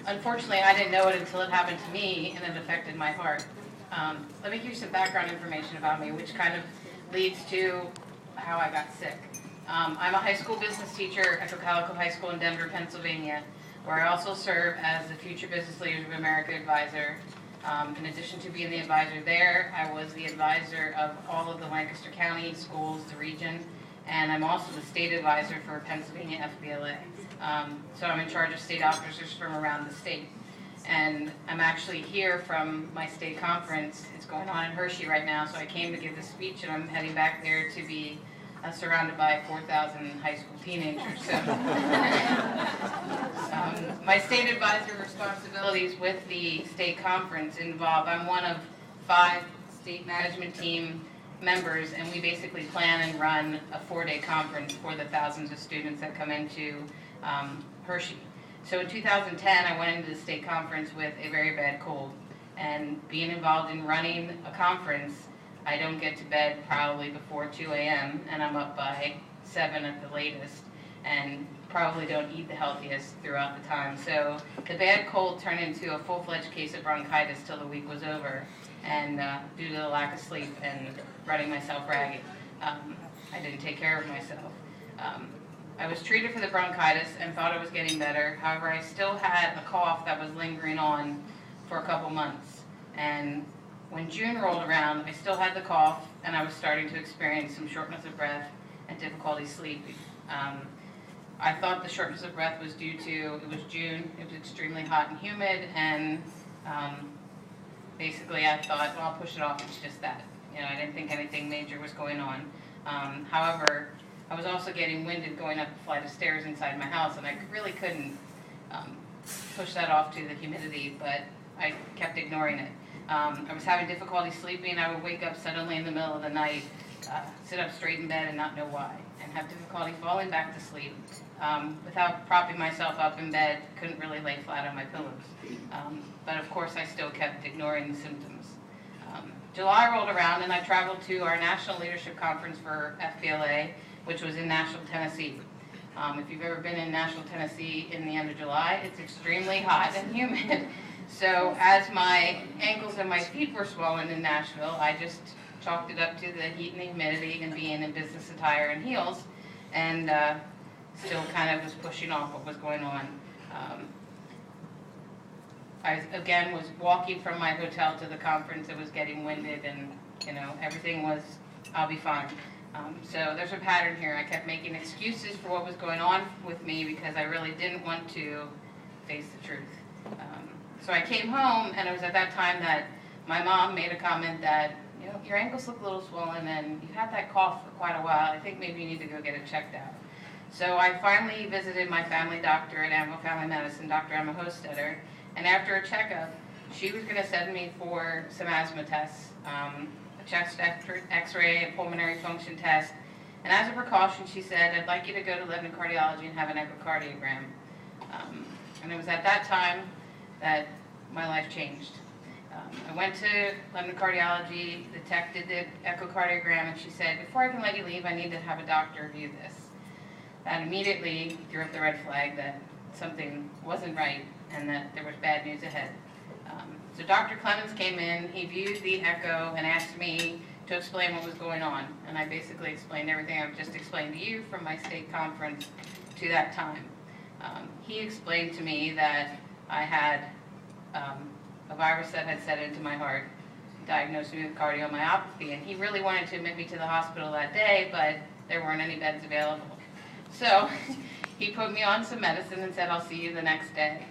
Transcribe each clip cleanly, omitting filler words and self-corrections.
Unfortunately, I didn't know it until it happened to me, and it affected my heart. Let me give you some background information about me, which kind of leads to how I got sick. I'm a high school business teacher at Cocalico High School in Denver, Pennsylvania, where I also serve as the Future Business Leaders of America advisor. In addition to being the advisor there, I was the advisor of all of the Lancaster County schools, the region, and I'm also the state advisor for Pennsylvania FBLA. So I'm in charge of state officers from around the state. And I'm actually here from my state conference. It's going on in Hershey right now, so I came to give this speech, and I'm heading back there to be surrounded by 4,000 high school teenagers. So, my state advisor responsibilities with the state conference involve, I'm one of 5 state management team members, and we basically plan and run a 4-day conference for the thousands of students that come into Hershey. So in 2010, I went into the state conference with a very bad cold, and being involved in running a conference, I don't get to bed probably before 2 a.m., and I'm up by 7 at the latest, and probably don't eat the healthiest throughout the time. So the bad cold turned into a full-fledged case of bronchitis till the week was over, and due to the lack of sleep and running myself ragged, I didn't take care of myself. I was treated for the bronchitis and thought it was getting better. However, I still had a cough that was lingering on for a couple months, and when June rolled around, I still had the cough, and I was starting to experience some shortness of breath and difficulty sleeping. I thought the shortness of breath was due to, it was June, it was extremely hot and humid, and basically I thought, well, I'll push it off, it's just that. You know, I didn't think anything major was going on. However, I was also getting winded going up a flight of stairs inside my house, and I really couldn't push that off to the humidity, but I kept ignoring it. I was having difficulty sleeping. I would wake up suddenly in the middle of the night, sit up straight in bed and not know why, and have difficulty falling back to sleep. Without propping myself up in bed, couldn't really lay flat on my pillows. But of course, I still kept ignoring the symptoms. July rolled around, and I traveled to our National Leadership Conference for FBLA, which was in Nashville, Tennessee. If you've ever been in Nashville, Tennessee in the end of July, it's extremely hot and humid. So as my ankles and my feet were swollen in Nashville, I just chalked it up to the heat and the humidity and being in business attire and heels, and still kind of was pushing off what was going on. I, again, was walking from my hotel to the conference. It was getting winded, and, you know, everything was, I'll be fine. So there's a pattern here. I kept making excuses for what was going on with me because I really didn't want to face the truth. So I came home, and it was at that time that my mom made a comment that, you know, your ankles look a little swollen, and you've had that cough for quite a while. I think maybe you need to go get it checked out. So I finally visited my family doctor at Anvil Family Medicine, Dr. Emma Hostetter, and after a checkup, she was going to send me for some asthma tests, a chest x-ray, a pulmonary function test, and as a precaution, she said, I'd like you to go to Lebanon Cardiology and have an echocardiogram. And it was at that time that my life changed. I went to Lebanon Cardiology, the tech did the echocardiogram, and she said, before I can let you leave, I need to have a doctor view this. That immediately threw up the red flag that something wasn't right and that there was bad news ahead. So Dr. Clemens came in, he viewed the echo and asked me to explain what was going on. And I basically explained everything I've just explained to you from my state conference to that time. He explained to me that I had a virus that had set into my heart, diagnosed me with cardiomyopathy, and he really wanted to admit me to the hospital that day, but there weren't any beds available. So he put me on some medicine and said, I'll see you the next day.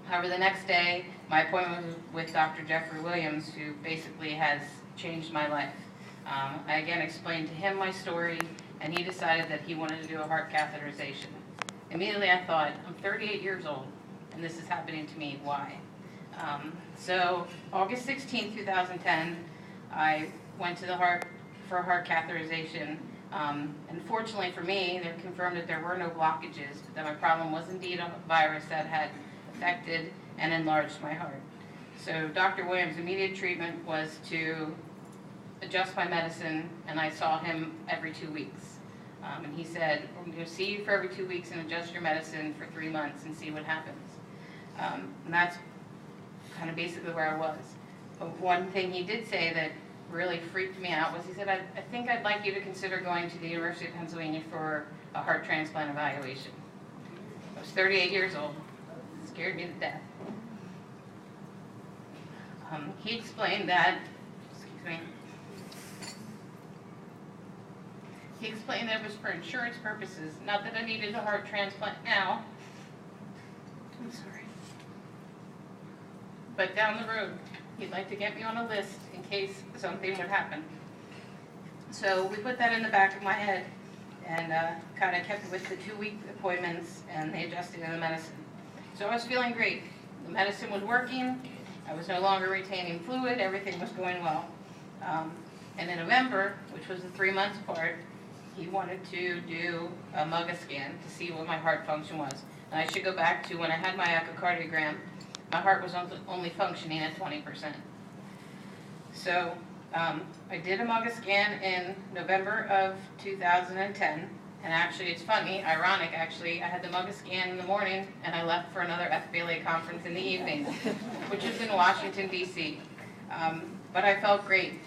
However, the next day, my appointment was with Dr. Jeffrey Williams, who basically has changed my life. I again explained to him my story, and he decided that he wanted to do a heart catheterization. Immediately I thought, I'm 38 years old, and this is happening to me, why? So August 16, 2010, I went to the heart for a heart catheterization. And fortunately for me, they confirmed that there were no blockages, that my problem was indeed a virus that had affected and enlarged my heart. So Dr. Williams' immediate treatment was to adjust my medicine, and I saw him every 2 weeks. And he said, I'm going to see you for every 2 weeks and adjust your medicine for 3 months and see what happens. And that's kind of basically where I was. But one thing he did say that really freaked me out was he said, I think I'd like you to consider going to the University of Pennsylvania for a heart transplant evaluation. I was 38 years old. It scared me to death. He explained that, He explained that it was for insurance purposes, not that I needed a heart transplant now. I'm sorry. But down the road, he'd like to get me on a list in case something would happen. So we put that in the back of my head and kind of kept it with the 2-week appointments and the adjusting of the medicine. So I was feeling great. The medicine was working. I was no longer retaining fluid. Everything was going well. And in November, which was the 3 months part, he wanted to do a MUGA scan to see what my heart function was. And I should go back to when I had my echocardiogram, my heart was only functioning at 20%. So I did a MUGA scan in November of 2010. And actually, it's funny, ironic actually, I had the MUGA scan in the morning and I left for another FBLA conference in the evening, which is in Washington, D.C. But I felt great.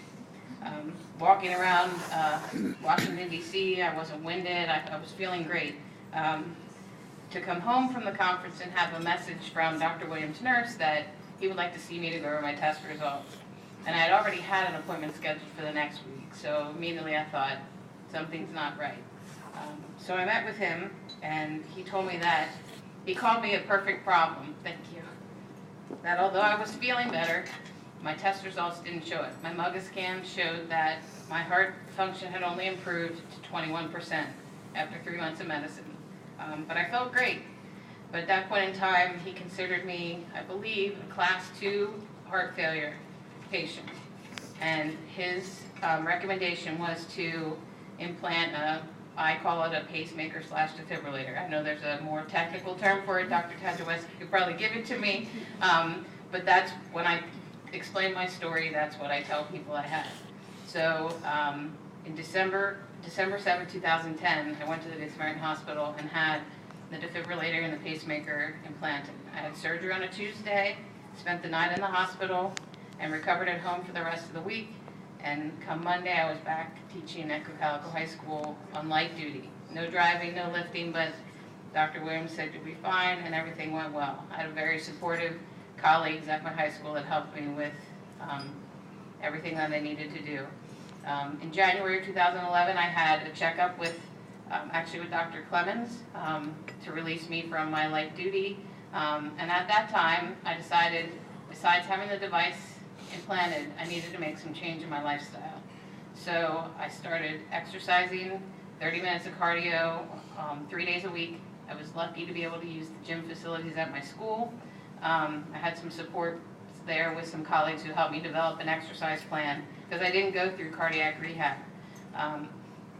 Walking around Washington, D.C., I wasn't winded, I was feeling great. To come home from the conference and have a message from Dr. Williams' nurse that he would like to see me to go over my test results. And I had already had an appointment scheduled for the next week, so immediately I thought, something's not right. So I met with him, and he told me that, he called me a perfect problem, thank you, that although I was feeling better, my test results didn't show it. My MUGA scan showed that my heart function had only improved to 21% after 3 months of medicine. But I felt great. But at that point in time, he considered me, I believe, a class 2 heart failure patient. And his recommendation was to implant I call it a pacemaker / defibrillator. I know there's a more technical term for it. Dr. Tadjewski could probably give it to me. But that's when I explain my story, that's what I tell people I had. So in December 7, 2010, I went to the Good Samaritan Hospital and had the defibrillator and the pacemaker implanted. I had surgery on a Tuesday, spent the night in the hospital, and recovered at home for the rest of the week. And come Monday, I was back teaching at Cocalico High School on light duty. No driving, no lifting, but Dr. Williams said you'll be fine, and everything went well. I had very supportive colleagues at my high school that helped me with everything that I needed to do. In January of 2011, I had a checkup with, actually with Dr. Clemens to release me from my light duty. And at that time, I decided, besides having the device implanted, I needed to make some change in my lifestyle. So I started exercising, 30 minutes of cardio, 3 days a week. I was lucky to be able to use the gym facilities at my school. I had some support there with some colleagues who helped me develop an exercise plan because I didn't go through cardiac rehab.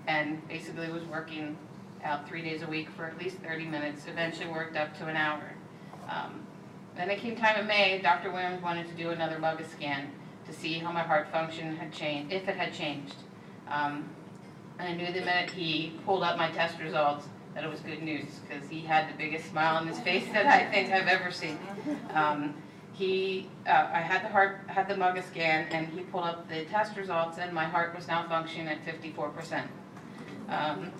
And basically was working out 3 days a week for at least 30 minutes, eventually worked up to an hour. Then it came time in May, Dr. Williams wanted to do another MUGA scan to see how my heart function had changed, if it had changed. And I knew the minute he pulled up my test results that it was good news because he had the biggest smile on his face that I think I've ever seen. I had the MUGA scan and he pulled up the test results and my heart was now functioning at 54%.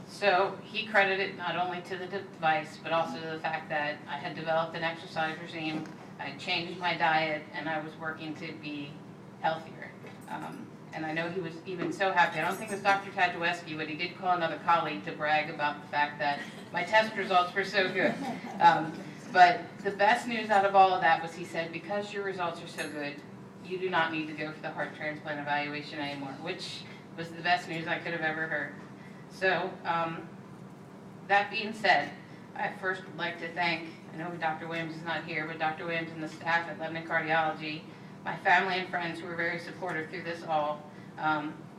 So he credited not only to the device, but also to the fact that I had developed an exercise regime, I had changed my diet, and I was working to be healthier. And I know he was even so happy. I don't think it was Dr. Tadjewski, but he did call another colleague to brag about the fact that my test results were so good. But the best news out of all of that was he said, because your results are so good, you do not need to go for the heart transplant evaluation anymore, which was the best news I could have ever heard. So, that being said, I first would like to thank, I know Dr. Williams is not here, but Dr. Williams and the staff at Lebanon Cardiology, my family and friends who were very supportive through this all,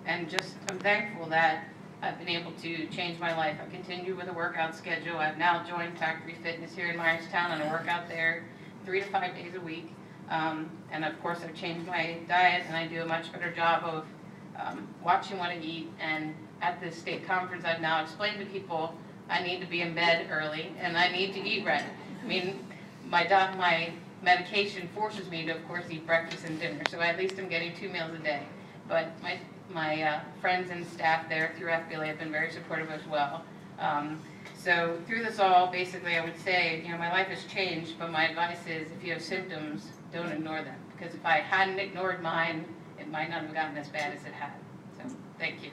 and just I'm thankful that I've been able to change my life. I continue with a workout schedule. I've now joined Factory Fitness here in Myerstown, and I work out there 3 to 5 days a week. And of course, I've changed my diet, and I do a much better job of watching what I eat. And at this state conference, I've now explained to people I need to be in bed early, and I need to eat right. I mean, my medication forces me to, of course, eat breakfast and dinner, so at least I'm getting 2 meals a day. But my friends and staff there through FBLA have been very supportive as well. So through this all, basically, I would say, my life has changed, but my advice is if you have symptoms, don't ignore them. Because if I hadn't ignored mine, it might not have gotten as bad as it had. So thank you.